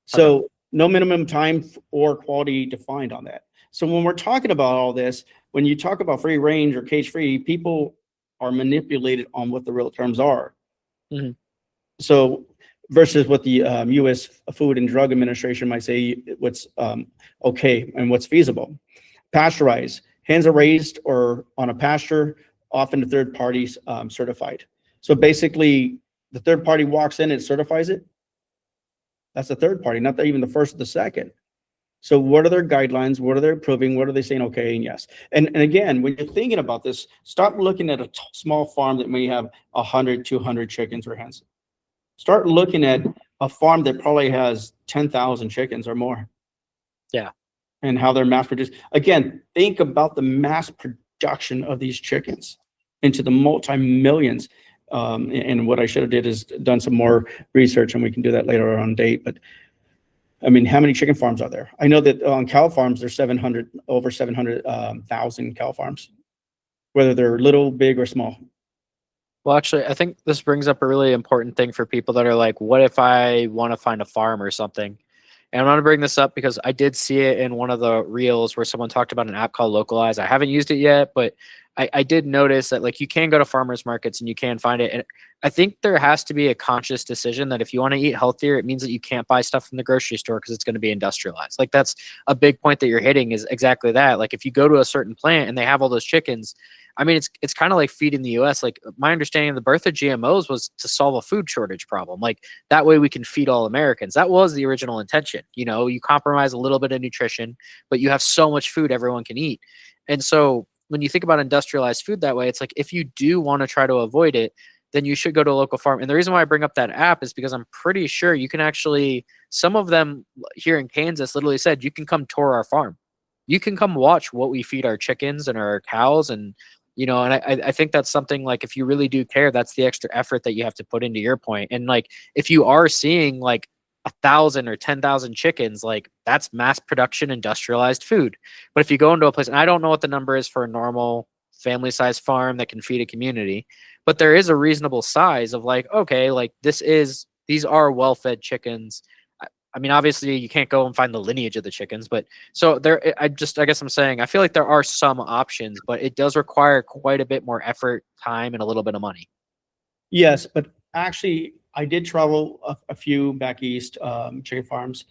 So no minimum time or quality defined on that. So when we're talking about all this, when you talk about free range or cage free, people are manipulated on what the real terms are. Mhm. So versus what the U.S. Food and Drug Administration might say what's okay and what's feasible. Pasteurized, hens are raised or on a pasture, often the third party's certified. So basically, the third party walks in and certifies it. That's the third party, not even the first or the second. So what are their guidelines? What are they approving? What are they saying? Okay, and yes. And again, when you're thinking about this, stop looking at a small farm that may have 100, 200 chickens or hens. Start looking at a farm that probably has 10,000 chickens or more. Yeah. And how they're mass produced. Again, think about the mass production of these chickens into the multi-millions. And what I should have did is done some more research, and we can do that later on date. But I mean, how many chicken farms are there? I know that on cow farms, there's over 700,000 cow farms, whether they're little, big, or small. Well, actually, I think this brings up a really important thing for people that are like, what if I want to find a farm or something? And I'm going to bring this up because I did see it in one of the reels where someone talked about an app called Localize. I haven't used it yet, but I did notice that like you can go to farmers markets and you can find it. And I think there has to be a conscious decision that if you want to eat healthier, it means that you can't buy stuff from the grocery store because it's going to be industrialized. Like that's a big point that you're hitting is exactly that. Like if you go to a certain plant and they have all those chickens, I mean, it's kind of like feeding the U.S. Like my understanding of the birth of GMOs was to solve a food shortage problem. Like that way we can feed all Americans. That was the original intention. You know, you compromise a little bit of nutrition, but you have so much food everyone can eat. And so when you think about industrialized food that way, it's like if you do want to try to avoid it, then you should go to a local farm. And the reason why I bring up that app is because I'm pretty sure you can actually, some of them here in Kansas literally said, you can come tour our farm. You can come watch what we feed our chickens and our cows. And, you know, and I think that's something like if you really do care, that's the extra effort that you have to put into your point. And like, if you are seeing like 1,000 or 10,000 chickens, like that's mass production industrialized food. But if you go into a place, and I don't know what the number is for a normal family size farm that can feed a community, but there is a reasonable size of like, okay, like these are well-fed chickens. I mean, obviously you can't go and find the lineage of the chickens, but so there, I guess I'm saying, I feel like there are some options, but it does require quite a bit more effort, time, and a little bit of money. Yes, but actually, I did travel a few back east chicken farms,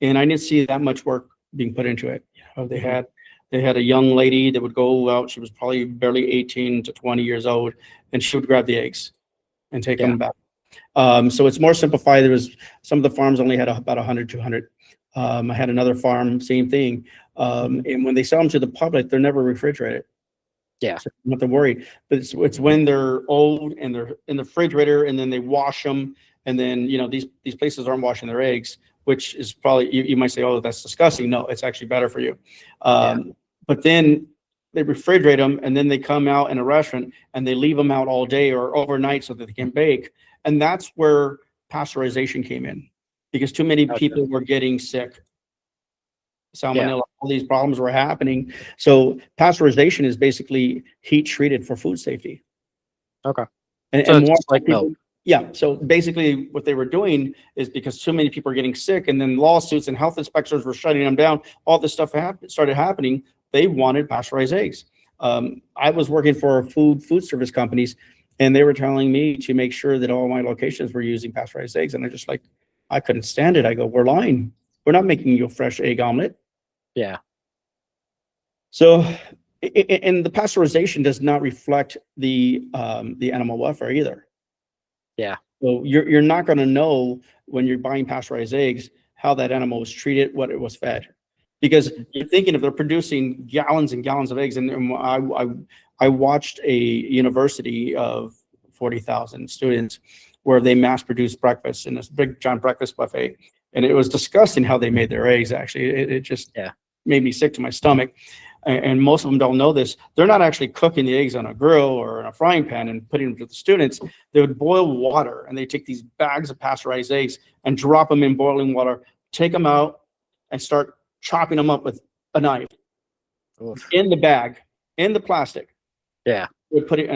and I didn't see that much work being put into it. You know, they had a young lady that would go out. She was probably barely 18 to 20 years old, and she would grab the eggs and take them back. So it's more simplified. There was some of the farms only had about 100, 200. I had another farm, same thing. And when they sell them to the public, they're never refrigerated. Yeah. So you don't have to worry. But it's when they're old and they're in the refrigerator and then they wash them. And then, you know, these places aren't washing their eggs, which is probably, you might say, oh, that's disgusting. No, it's actually better for you. But then they refrigerate them and then they come out in a restaurant and they leave them out all day or overnight so that they can bake. And that's where pasteurization came in because too many people were getting sick. Salmonella, all these problems were happening. So pasteurization is basically heat treated for food safety. Okay. And, so and more like people, milk. yeah. So basically what they were doing is because too many people are getting sick and then lawsuits and health inspectors were shutting them down, all this stuff started happening. They wanted pasteurized eggs. I was working for food service companies and they were telling me to make sure that all my locations were using pasteurized eggs. And I just like, I couldn't stand it. I go, we're lying. We're not making you a fresh egg omelet. Yeah. So, and the pasteurization does not reflect the animal welfare either. Yeah. So you're not going to know when you're buying pasteurized eggs how that animal was treated, what it was fed, because you're thinking if they're producing gallons and gallons of eggs. And I watched a university of 40,000 students where they mass produced breakfast in this big giant breakfast buffet, and it was disgusting how they made their eggs. Actually, it just made me sick to my stomach. And most of them don't know this. They're not actually cooking the eggs on a grill or in a frying pan and putting them to the students. They would boil water and they take these bags of pasteurized eggs and drop them in boiling water, take them out and start chopping them up with a knife. Oof. In the bag, in the plastic. Yeah. They would put it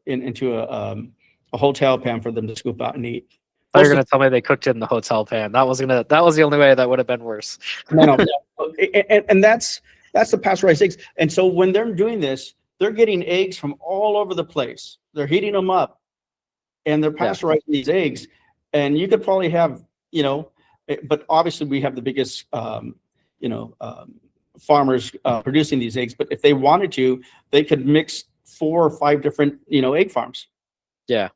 into a hotel pan for them to scoop out and eat. I thought you were going to tell me they cooked it in the hotel pan. That was the only way that would have been worse. No. And that's That's the pasteurized eggs. And so when they're doing this, they're getting eggs from all over the place. They're heating them up and they're pasteurizing these eggs. And you could probably have, but obviously we have the biggest, farmers producing these eggs. But if they wanted to, they could mix 4 or 5 different, egg farms. Yeah.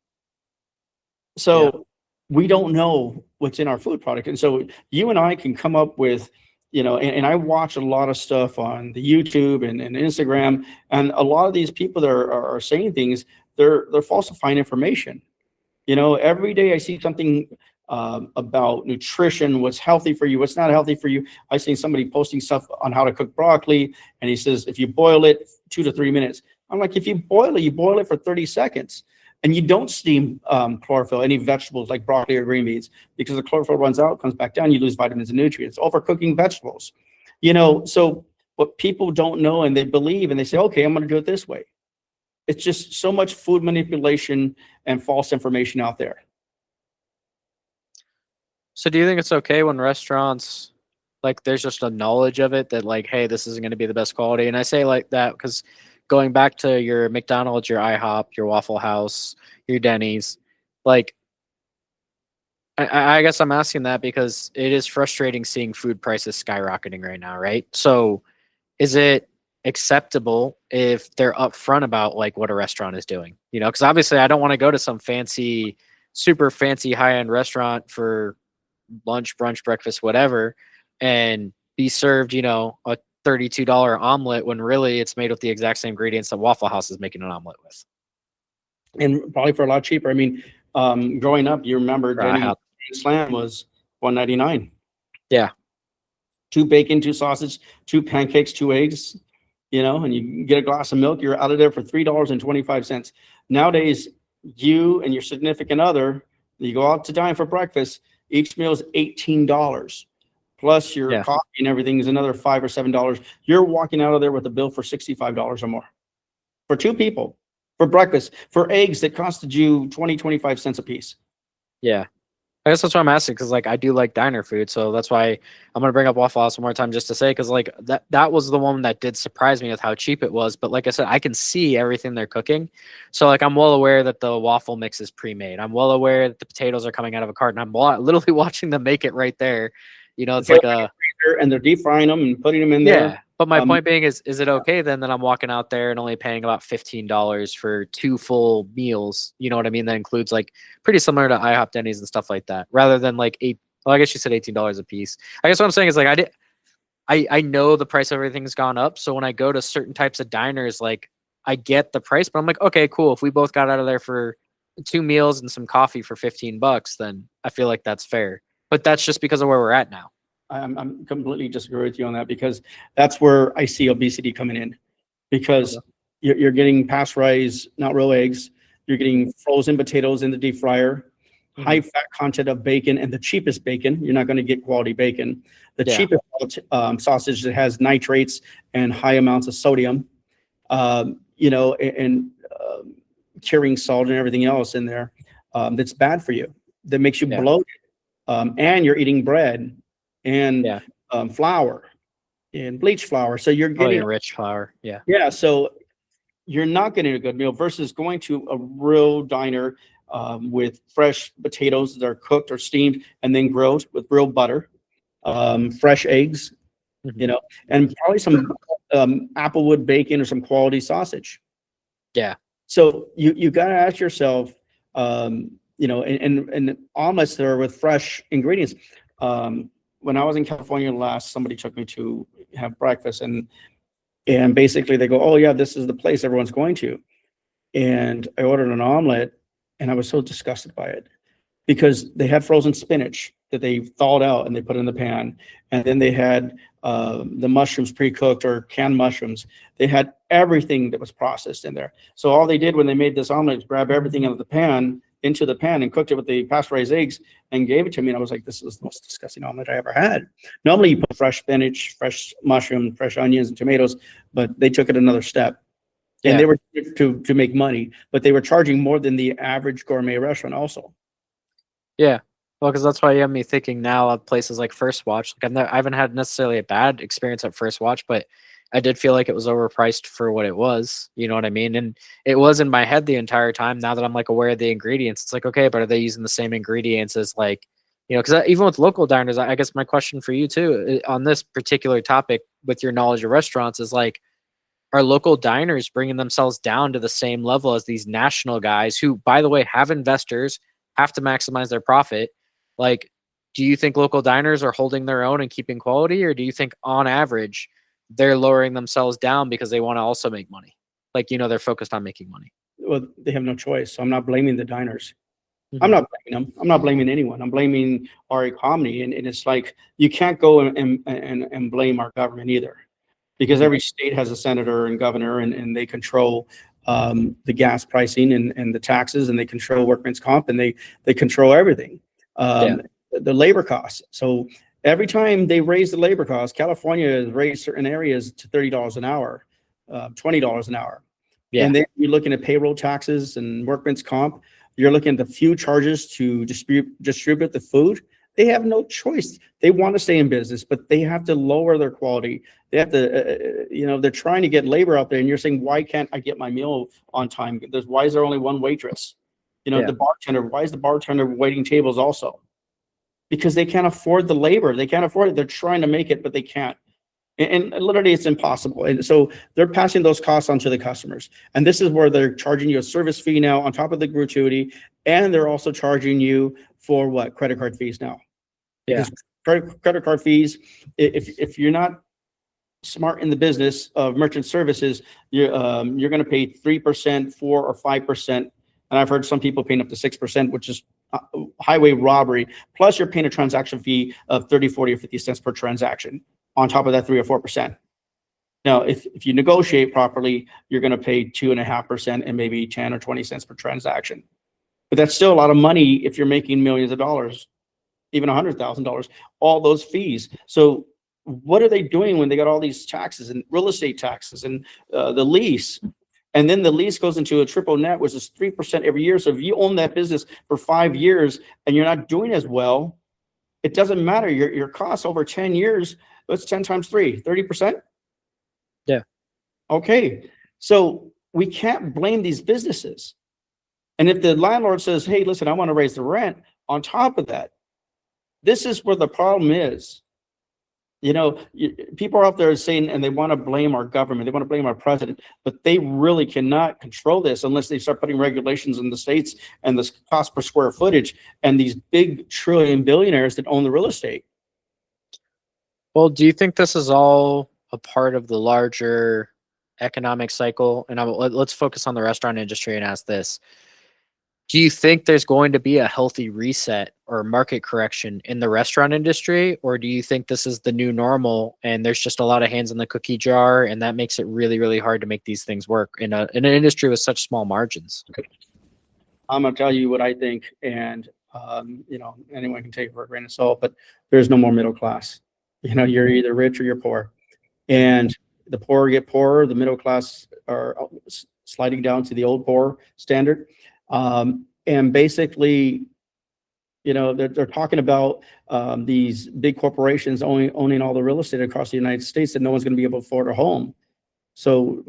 So we don't know what's in our food product. And so you and I can come up with, and I watch a lot of stuff on the YouTube and Instagram, and a lot of these people that are saying things, they're falsifying information. Every day I see something about nutrition, what's healthy for you, what's not healthy for you. I see somebody posting stuff on how to cook broccoli, and he says, if you boil it 2 to 3 minutes. I'm like, if you boil it for 30 seconds. And you don't steam chlorophyll, any vegetables like broccoli or green beans, because the chlorophyll runs out, comes back down, you lose vitamins and nutrients. Overcooking vegetables. So what people don't know and they believe and they say, okay, I'm going to do it this way. It's just so much food manipulation and false information out there. So do you think it's okay when restaurants, like, there's just a knowledge of it that, like, hey, this isn't going to be the best quality? And I say like that because going back to your McDonald's, your IHOP, your Waffle House, your Denny's, like, I guess I'm asking that because it is frustrating seeing food prices skyrocketing right now, right? So is it acceptable if they're upfront about like what a restaurant is doing? Because obviously I don't want to go to some fancy, super fancy high-end restaurant for lunch, brunch, breakfast, whatever, and be served, a $32 omelet when really it's made with the exact same ingredients that Waffle House is making an omelet with. And probably for a lot cheaper. I mean, growing up, you remember Denny's Slam was $1.99. Yeah. 2 bacon, 2 sausage, 2 pancakes, 2 eggs, and you get a glass of milk, you're out of there for $3.25. Nowadays, you and your significant other, you go out to dine for breakfast, each meal is $18. Plus your coffee and everything is another $5 or $7. You're walking out of there with a bill for $65 or more for 2 people for breakfast, for eggs that costed you 25 cents a piece. Yeah. I guess that's why I'm asking, because like I do like diner food, so that's why I'm gonna bring up Waffle House one more time just to say, because like that was the one that did surprise me with how cheap it was. But like I said, I can see everything they're cooking, so like I'm well aware that the waffle mix is pre-made. I'm well aware that the potatoes are coming out of a carton. I'm literally watching them make it right there. It's like a and they're deep frying them and putting them in there. Yeah, but my point being is it okay then that I'm walking out there and only paying about $15 for 2 full meals? You know what I mean? That includes like pretty similar to IHOP, Denny's, and stuff like that, rather than like I guess you said $18 a piece. I guess what I'm saying is like I know the price of everything's gone up, so when I go to certain types of diners, like I get the price, but I'm like, okay, cool. If we both got out of there for 2 meals and some coffee for $15, then I feel like that's fair. But that's just because of where we're at now. I'm completely disagree with you on that, because that's where I see obesity coming in, because you're getting pasteurized, not real eggs. You're getting frozen potatoes in the deep fryer, high fat content of bacon, and the cheapest bacon. You're not going to get quality bacon. The cheapest sausage that has nitrates and high amounts of sodium, and curing salt and everything else in there that's bad for you, that makes you bloated. And you're eating bread and flour and bleach flour. So you're getting rich flour. Yeah. Yeah. So you're not getting a good meal versus going to a real diner with fresh potatoes that are cooked or steamed and then grilled with real butter, fresh eggs, and probably some applewood bacon or some quality sausage. Yeah. So you got to ask yourself, and omelets that are with fresh ingredients. When I was in California last, somebody took me to have breakfast, and basically they go, oh yeah, this is the place everyone's going to. And I ordered an omelet, and I was so disgusted by it, because they had frozen spinach that they thawed out and they put in the pan. And then they had the mushrooms pre-cooked or canned mushrooms. They had everything that was processed in there. So all they did when they made this omelet was grab everything into the pan and cooked it with the pasteurized eggs and gave it to me. And I was like, this is the most disgusting omelet I ever had. Normally you put fresh spinach, fresh mushroom, fresh onions and tomatoes, but they took it another step. And they were to make money, but they were charging more than the average gourmet restaurant also. Yeah. Well, because that's why you have me thinking now of places like First Watch. Like I haven't had necessarily a bad experience at First Watch, but I did feel like it was overpriced for what it was. You know what I mean? And it was in my head the entire time. Now that I'm like aware of the ingredients, it's like, okay, but are they using the same ingredients as like, because even with local diners, I guess my question for you too on this particular topic with your knowledge of restaurants is like, are local diners bringing themselves down to the same level as these national guys who, by the way, have investors, have to maximize their profit? Like, do you think local diners are holding their own and keeping quality, or do you think on average they're lowering themselves down because they want to also make money? Like, they're focused on making money. Well, they have no choice. So I'm not blaming the diners. I'm Mhm. not blaming them. I'm not blaming anyone. I'm blaming our economy. And it's like, you can't go and blame our government either, because Mhm. every state has a senator and governor, and they control the gas pricing and the taxes, and they control workman's comp, and they control everything. Yeah. The labor costs. So every time they raise the labor costs, California has raised certain areas to $30 an hour, $20 an hour. Yeah. And then you're looking at payroll taxes and workman's comp. You're looking at the few charges to distribute the food. They have no choice. They want to stay in business, but they have to lower their quality. They have to, they're trying to get labor out there, and you're saying, why can't I get my meal on time? Why is there only one waitress? Yeah. The bartender, why is the bartender waiting tables also? Because they can't afford the labor. They can't afford it. They're trying to make it, but they can't. And literally it's impossible. And so they're passing those costs on to the customers. And this is where they're charging you a service fee now on top of the gratuity. And they're also charging you for what? Credit card fees now. Yeah. Because credit card fees, if you're not smart in the business of merchant services, you're going to pay 3%, 4 or 5%. And I've heard some people paying up to 6%, which is highway robbery. Plus you're paying a transaction fee of 30, 40 or 50 cents per transaction on top of that 3 or 4%. Now, if you negotiate properly, you're going to pay 2.5% and maybe 10 or 20 cents per transaction. But that's still a lot of money if you're making millions of dollars, even $100,000, all those fees. So what are they doing when they got all these taxes and real estate taxes and the lease? And then the lease goes into a triple net, which is 3% every year. So if you own that business for 5 years and you're not doing as well, it doesn't matter. Your costs over 10 years, what's 10 times 3? 30%? Yeah. Okay. So we can't blame these businesses. And if the landlord says, hey, listen, I want to raise the rent on top of that, this is where the problem is. People are out there saying, and they want to blame our government, they want to blame our president, but they really cannot control this unless they start putting regulations in the states and the cost per square footage and these big trillion billionaires that own the real estate. Well, do you think this is all a part of the larger economic cycle? And let's focus on the restaurant industry and ask this. Do you think there's going to be a healthy reset or market correction in the restaurant industry? Or do you think this is the new normal and there's just a lot of hands in the cookie jar and that makes it really, really hard to make these things work in an industry with such small margins? I'm going to tell you what I think. And, anyone can take it for a grain of salt, but there's no more middle class. You're either rich or you're poor. And the poor get poorer. The middle class are sliding down to the old poor standard. And basically, they're talking about these big corporations owning all the real estate across the United States that no one's going to be able to afford a home. So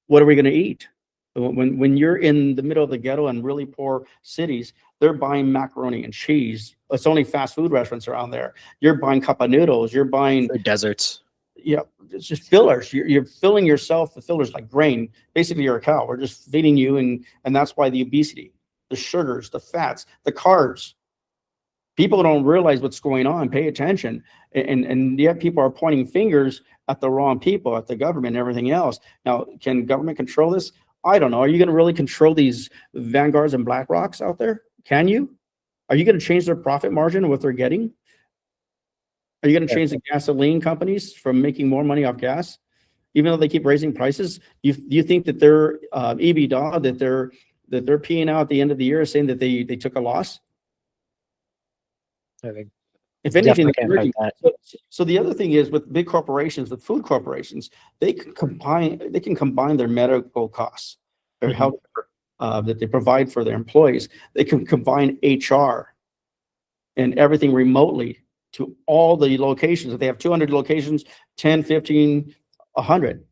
what are we going to eat? When you're in the middle of the ghetto and really poor cities, they're buying macaroni and cheese. It's only fast food restaurants around there. You're buying cup of noodles. You're buying deserts. Yeah, it's just fillers. You're filling yourself with fillers like grain. Basically, you're a cow. We're just feeding you, and that's why the obesity, the sugars, the fats, the carbs. People don't realize what's going on. Pay attention, and yet people are pointing fingers at the wrong people, at the government, and everything else. Now, can government control this? I don't know. Are you going to really control these Vanguards and BlackRocks out there? Can you? Are you going to change their profit margin of what they're getting? Are you going to change the gasoline companies from making more money off gas, even though they keep raising prices? You think that their EBITDA that they're peeing out at the end of the year is saying that they took a loss? I think If anything, so the other thing is with big corporations, with food corporations, they can combine their medical costs, their health that they provide for their employees. They can combine HR and everything remotely to all the locations. If they have 200 locations, 10, 15, 100.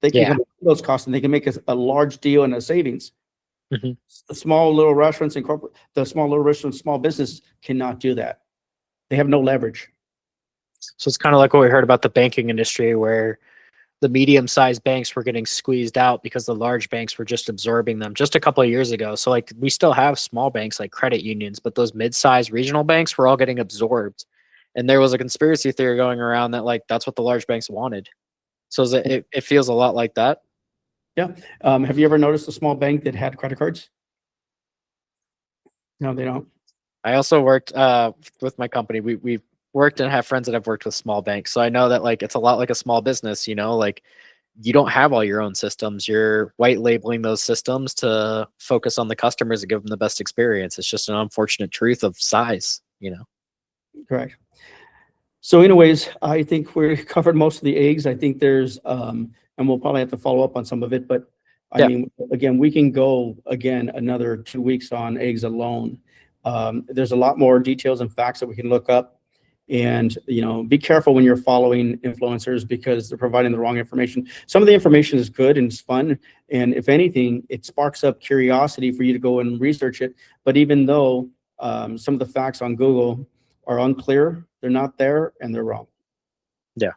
They can come up with those costs and they can make a large deal and a savings. Mhm. The small little restaurants and the small little restaurants, small businesses cannot do that. They have no leverage. So it's kind of like what we heard about the banking industry, where the medium-sized banks were getting squeezed out because the large banks were just absorbing them just a couple of years ago. So like we still have small banks like credit unions, but those mid-sized regional banks were all getting absorbed. And there was a conspiracy theory going around that like that's what the large banks wanted. So it feels a lot like that. Yeah. Have you ever noticed a small bank that had credit cards? No, they don't. I also worked with my company. We've worked and have friends that have worked with small banks. So I know that like it's a lot like a small business, you know, like you don't have all your own systems. You're white labeling those systems to focus on the customers and give them the best experience. It's just an unfortunate truth of size, you know. Correct. So anyways, I think we covered most of the eggs. I think there's, and we'll probably have to follow up on some of it, but I mean, again, we can go again another 2 weeks on eggs alone. There's a lot more details and facts that we can look up. And, you know, be careful when you're following influencers because they're providing the wrong information. Some of the information is good and it's fun. And if anything, it sparks up curiosity for you to go and research it. But even though some of the facts on Google are unclear, they're not there and they're wrong. Yeah.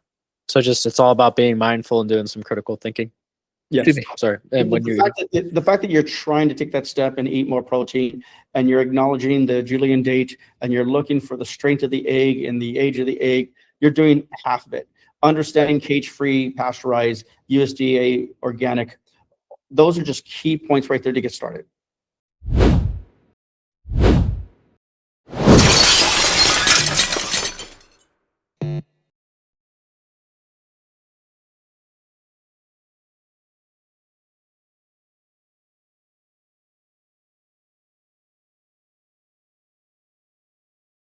So just it's all about being mindful and doing some critical thinking. Yes. Sorry. And when the fact that you're trying to take that step and eat more protein and you're acknowledging the Julian date and you're looking for the strength of the egg and the age of the egg, you're doing half of it. Understanding cage-free, pasteurized, USDA organic, those are just key points right there to get started.